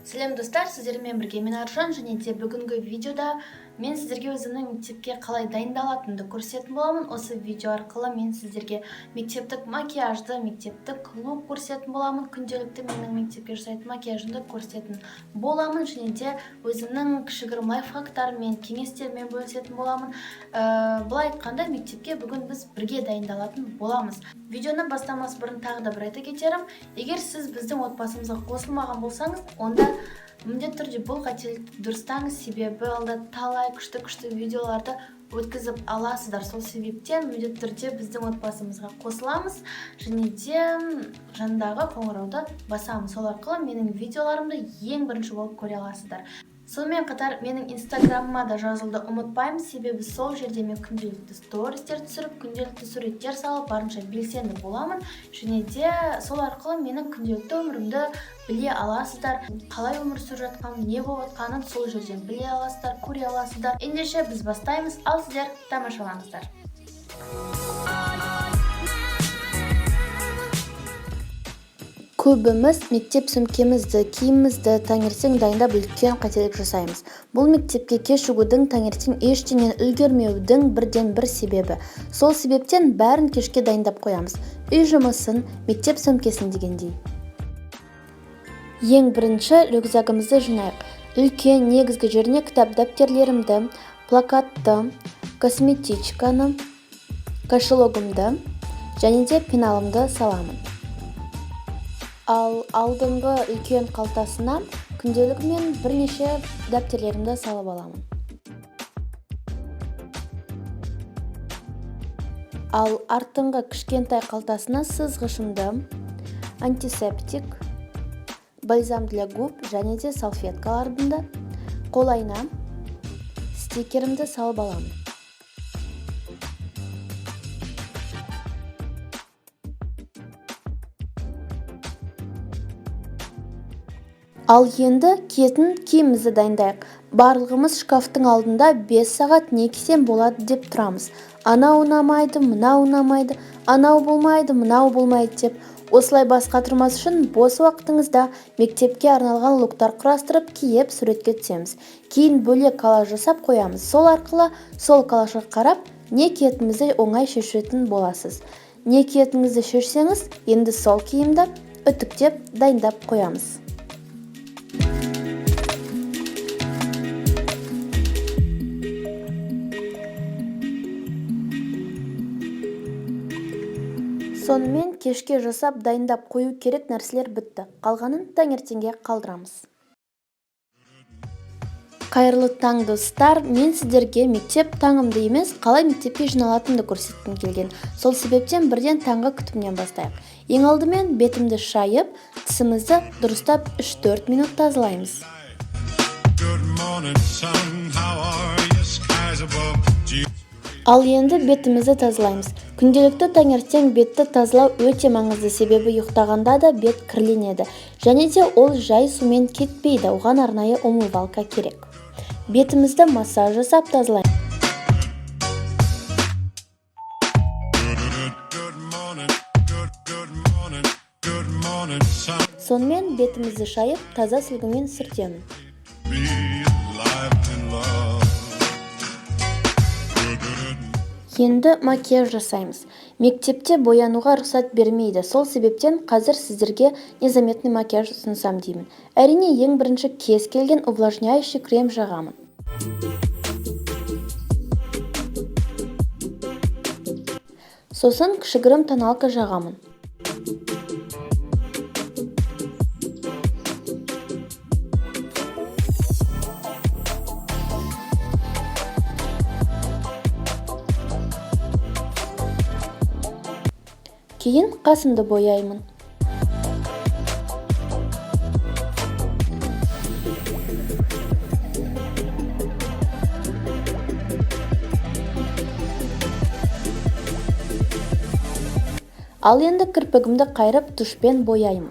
Сәлем достар, сіздермен бірге мен Аржан, және де бүгінгі видеода мен сіздерге өзімнің мектепке қалай дайындалатынымды көрсететін боламын. Осы видео арқылы мен сіздерге мектептік макияжды, мектептік лук көрсететін боламын. Күнделікті менің мектепке жасайтын макияжымды көрсететін боламын, және де өзімнің кішігірім лайфхактарымен, кеңестермен бөлісетін боламын. Былай айтқанда, мектепке бүгін біз бірге дайындалатын боламыз. Видеоны бастамас бұрын тағы да бір айта кетерім. Егер сіз біздің отбасымызға қосылмаған болсаңыз, онда міндетті түрде бұл қателікті дұрыстаңыз, себебі алда талай күшті видеоларды өткізіп аласыздар. Сол себептен міндетті түрде біздің отбасымызға қосыламыз, және де жанындағы қоңырауды басамыз. Сол арқылы менің видеоларымды ең бірінші болып көре аласыздар. Сонымен қатар менің инстаграмыма да жазылуды ұмытпаймын, себебі сол жерде мен күнделікті стористер түсіріп, күнделікті суреттер салып, барынша белсенді боламын, және де сол арқылы менің күнделікті өмірімді біле аласыздар. Қалай өмір сүріп жатқанын, не болып жатқанын сол жерден біле аласыздар, көре аласыздар. Ендеше біз бастаймыз, ал сіздер тамашалаңыздар. Көбіміз мектеп сөмкемізді, киімімізді таңертең дайындап үлкен қателік жасаймыз. Бұл мектепке кеш шығудың, таңертең ештеңені үлгермеудің бірден бір себебі. Сол себептен бәрін кешке дайындап қоямыз. Үй жұмысын, мектеп сөмкесін дегендей. Ең бірінші рюкзагымызды жинайық. Үлкен негізгі жеріне кітап дәптерлерімді, плакатты, косметичканы, кошелогымды және де пеналымды саламын. Ал алдыңғы үлкен қалтасына күнделігімен бірнеше дәптерлерімді салып аламын. Ал артыңғы кішкентай қалтасына сызғышымды, антисептик, бальзам для губ және де салфеткалардың да, қолайна стикерімді салып аламын. Ал енді киетін киімімізді дайындайық. Барлығымыз шкафтың алдында 5 сағат не кисем болады деп тұрамыз. Анау ұнамайды, мынау ұнамайды, анау болмайды, мынау болмайды деп. Осылай басқа тұрмас үшін бос уақытыңызда мектепке арналған луктар құрастырып, киіп суретке түсеміз. Кейін бөлек коллаж жасап қоямыз. Сол арқылы сол коллажға қарап, не киетіңізді оңай шешетін боласыз. Не киетіңізді шешсеңіз, енді сол киімді үтіктеп дайындап қоямыз. Сонымен кешке жасап дайындап қою керек нәрселер бітті. Қалғанын таңертеңге қалдырамыз. Қайырлы таң достар, мен сіздерге мектеп таңымды емес, қалай мектепке жиналатынымды көрсеткім келген. Сол себептен бірден таңғы күтімнен бастайық. Ең алдымен бетімді шайып, тісімізді дұрыстап 3-4 минут тазалаймыз. Ал енді бетімізді тазалаймыз. Күнделікті таңертең бетті тазалау өте маңызды, себебі ұйықтағанда да бет кірленеді. Және де ол жай сумен кетпейді, оған арнайы умывалка керек. Бетімізді массаж жасап тазалаймыз. Сонымен бетімізді шайып, таза сүлгімен сүртемін. Енді макияж жасаймыз. Мектепте боянуға рұқсат бермейді. Сол себептен қазір сіздерге незаметный макияж ұсынсам деймін. Әрине, ең бірінші кез келген увлажняющий крем жағамын. Сосын кішігірім тоналка жағамын. Кейін қасымды бояймын. Ал енді кірпігімді қайрып тушпен бояймын.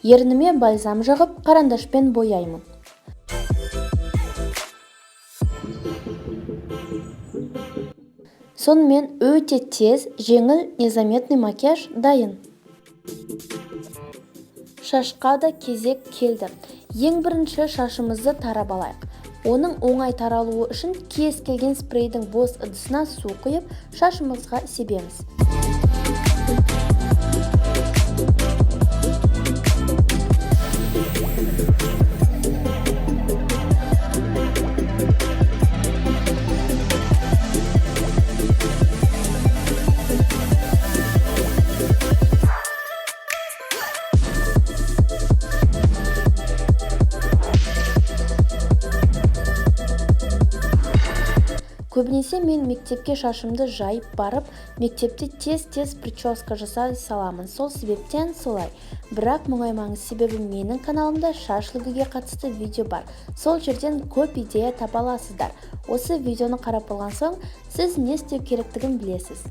Ерніме бальзам жағып, қарандашпен бояймын. Сонымен өте тез, жеңіл, незаметный макияж дайын. Шашқа да кезек келді. Ең бірінші шашымызды тарап алайық. Оның оңай таралуы үшін кез келген спрейдің бос ыдысына су құйып, шашымызға себеміз. Көбінесе мен мектепке шашымды жайып барып, мектепте тез-тез прическа жасай саламын. Сол себептен солай. Бірақ мұңаймаңыз, себебі менің каналымда шаш үлгіге қатысты видео бар. Сол жерден көп идея таба аласыздар. Осы видеоны қарап болған соң, сіз не істеу керектігін білесіз.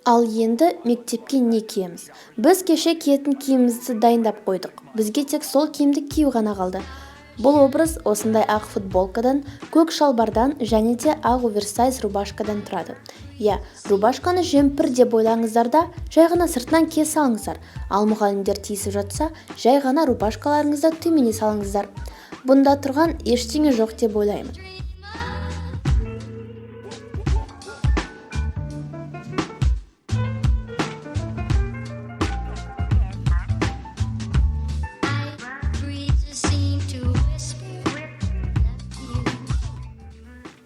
Ал енді мектепке не киеміз? Біз кеше киетін киімімізді дайындап қойдық. Бізге тек сол киімді кию ғана қалды. Бұл образ осындай ақ футболкадан, көк шалбардан және де ақ оверсайз рубашкадан тұрады. Рубашканы жемпір деп ойлаңыздар да, жай ғана сыртынан кие салыңыздар. Ал мұғалімдер тиісіп жатса, жай ғана рубашкаларыңызды төмене салыңыздар. Бұнда тұрған ештеңе жоқ деп ойлаймын.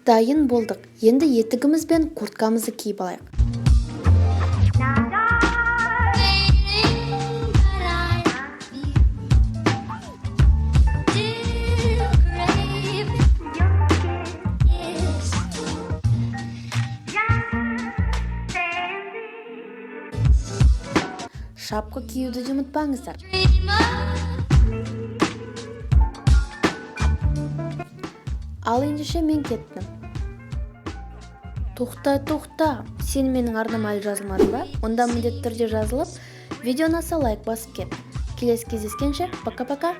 Дайын болдық. Енді етігіміз бен курткамызды киіп алайық. Шапка киюді де ұмытпаңыздар. Ал ендеше мен кеттім. Тоқта, сен менің арнама әлі жазылмадың ба? Онда міндетті түрде жазылып, видеоны аса лайк басып кет. Келесі кездескенше, пока-пока.